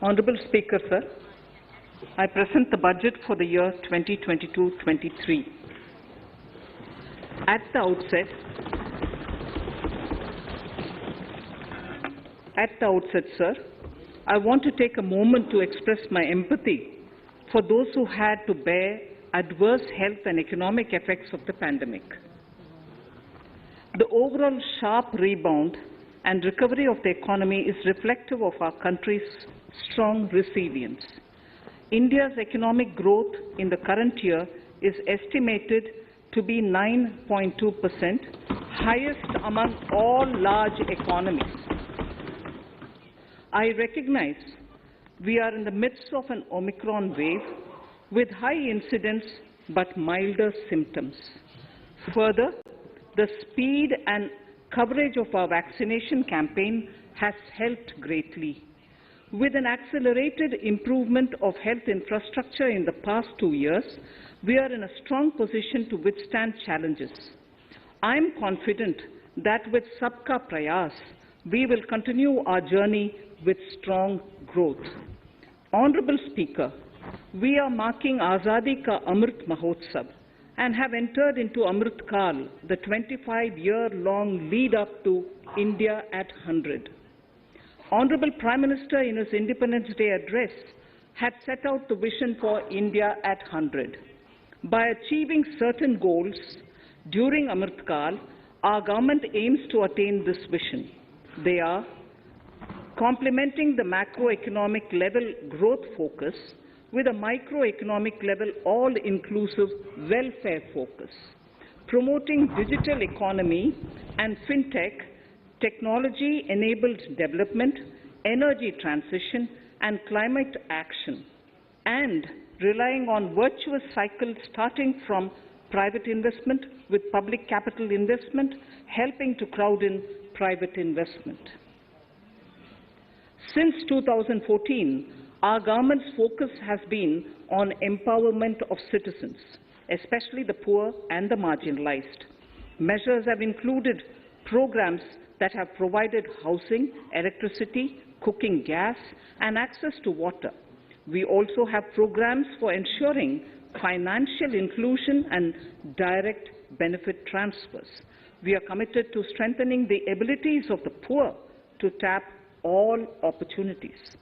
Honourable Speaker, sir, I present the budget for the year 2022-23. At the outset, sir, I want to take a moment to express my empathy for those who had to bear adverse health and economic effects of the pandemic. The overall sharp rebound and recovery of the economy is reflective of our country's strong resilience. India's economic growth in the current year is estimated to be 9.2%, highest among all large economies. I recognize we are in the midst of an Omicron wave with high incidence but milder symptoms. Further, the speed and coverage of our vaccination campaign has helped greatly. With an accelerated improvement of health infrastructure in the past 2 years, we are in a strong position to withstand challenges. I am confident that with Sabka Prayas, we will continue our journey with strong growth. Honourable Speaker, we are marking Azadi Ka Amrit Mahotsav and have entered into Amrit Kal, the 25-year-long lead-up to India at 100. Honourable Prime Minister, in his Independence Day address, had set out the vision for India at 100. By achieving certain goals during Amrit Kal, our government aims to attain this vision. They are complementing the macroeconomic level growth focus with a microeconomic level all-inclusive welfare focus, promoting digital economy and fintech, technology-enabled development, energy transition and climate action, and relying on virtuous cycles starting from private investment with public capital investment, helping to crowd in private investment. Since 2014, our government's focus has been on empowerment of citizens, especially the poor and the marginalized. Measures have included programs that have provided housing, electricity, cooking gas, and access to water. We also have programs for ensuring financial inclusion and direct benefit transfers. We are committed to strengthening the abilities of the poor to tap all opportunities.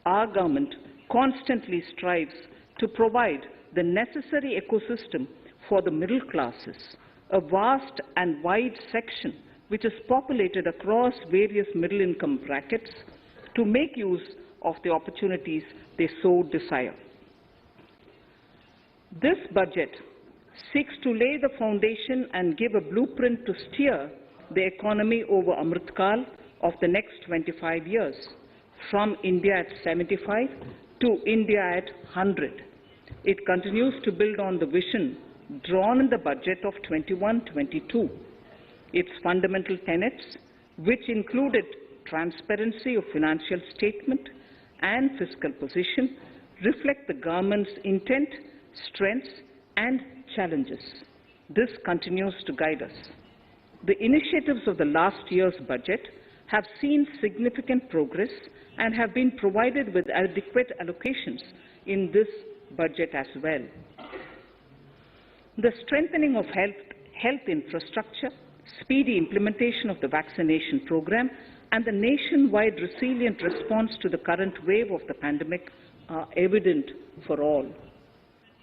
Our government constantly strives to provide the necessary ecosystem for the middle classes, a vast and wide section which is populated across various middle-income brackets, to make use of the opportunities they so desire. This budget seeks to lay the foundation and give a blueprint to steer the economy over Amrit Kal of the next 25 years, from India at 75 to India at 100. It continues to build on the vision drawn in the budget of 21-22. Its fundamental tenets, which included transparency of financial statement and fiscal position, reflect the government's intent, strengths and challenges. This continues to guide us. The initiatives of the last year's budget have seen significant progress and have been provided with adequate allocations in this budget as well. The strengthening of health infrastructure, speedy implementation of the vaccination program, and the nationwide resilient response to the current wave of the pandemic are evident for all.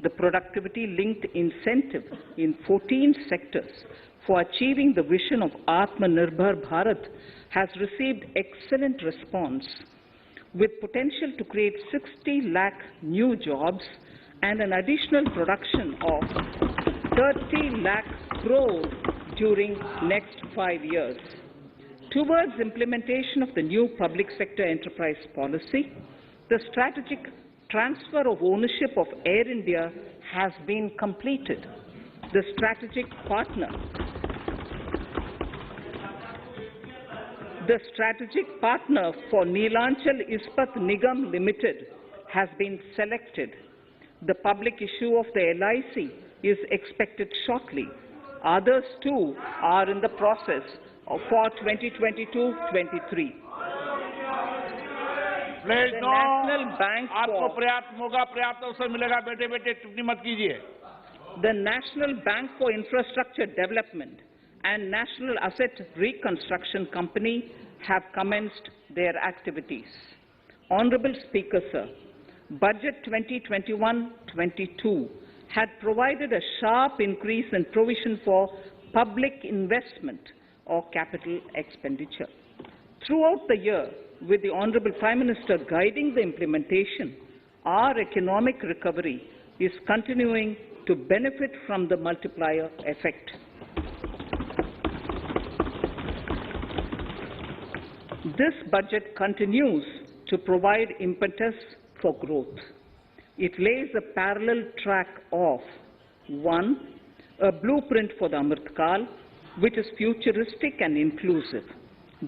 The productivity-linked incentive in 14 sectors for achieving the vision of Atmanirbhar Bharat has received excellent response, with potential to create 60 lakh new jobs and an additional production of 30 lakh crore during next 5 years. Towards implementation of the new public sector enterprise policy, the strategic transfer of ownership of Air India has been completed. The strategic partner for Neelachal Ispat Nigam Limited has been selected. The public issue of the LIC is expected shortly. Others too are in the process for 2022-23. Please The no. National Bank आपको for पर्याप्त मौका, पर्याप्त अवसर मिलेगा। बेटे बेटे टिप्पणी मत कीजिए। the National Bank for Infrastructure Development and National Asset Reconstruction Company have commenced their activities. Honorable Speaker, sir, Budget 2021-22 had provided a sharp increase in provision for public investment or capital expenditure. Throughout the year, with the Honorable Prime Minister guiding the implementation, our economic recovery is continuing to benefit from the multiplier effect. This budget continues to provide impetus for growth. It lays a parallel track of 1. A blueprint for the Amrit Kaal, which is futuristic and inclusive.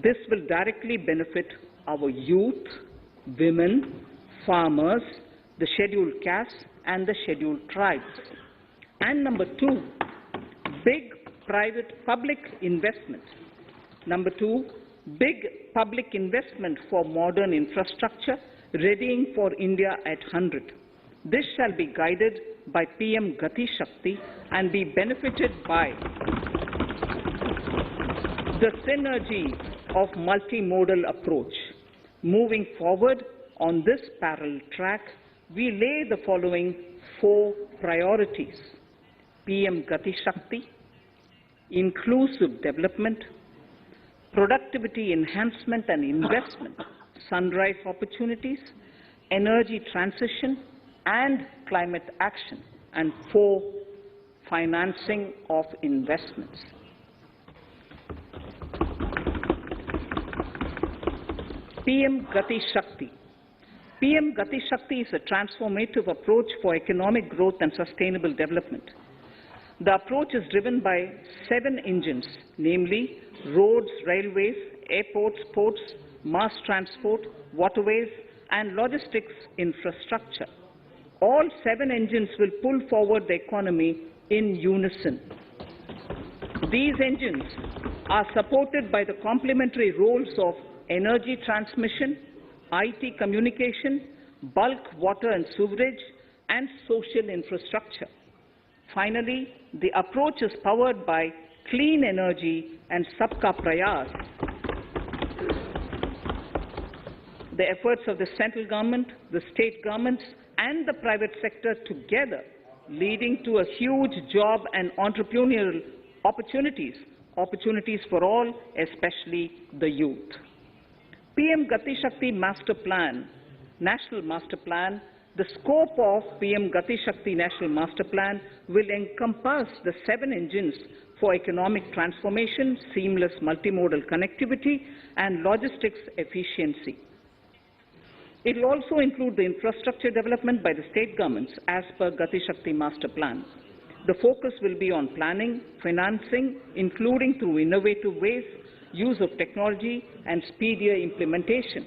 This will directly benefit our youth, women, farmers, the scheduled castes and the scheduled tribes. And number 2, big private-public investment. Number 2, big public investment for modern infrastructure, readying for India at 100. This shall be guided by PM Gati Shakti and be benefited by the synergy of multimodal approach. Moving forward on this parallel track, we lay the following 4 priorities: PM Gati Shakti, inclusive development, productivity enhancement and investment, sunrise opportunities, energy transition and climate action, and 4, financing of investments. PM Gati Shakti. PM Gati Shakti is a transformative approach for economic growth and sustainable development. The approach is driven by 7 engines, namely roads, railways, airports, ports, mass transport, waterways, and logistics infrastructure. All 7 engines will pull forward the economy in unison. These engines are supported by the complementary roles of energy transmission, IT communication, bulk water and sewerage, and social infrastructure. Finally, the approach is powered by clean energy and Sabka Prayas. The efforts of the central government, the state governments, and the private sector together, leading to a huge job and entrepreneurial opportunities for all, especially the youth. PM Gati Shakti Master Plan, National Master Plan. The scope of PM Gati Shakti National Master Plan will encompass the 7 engines for economic transformation, seamless multimodal connectivity, and logistics efficiency. It will also include the infrastructure development by the state governments as per Gati Shakti Master Plan. The focus will be on planning, financing, including through innovative ways, use of technology, and speedier implementation.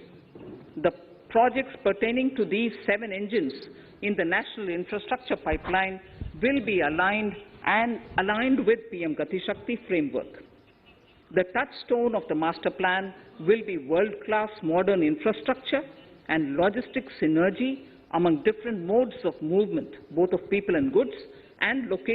The projects pertaining to these 7 engines in the National Infrastructure Pipeline will be aligned with PM Gati Shakti framework. The touchstone of the master plan will be world-class modern infrastructure and logistics synergy among different modes of movement, both of people and goods, and location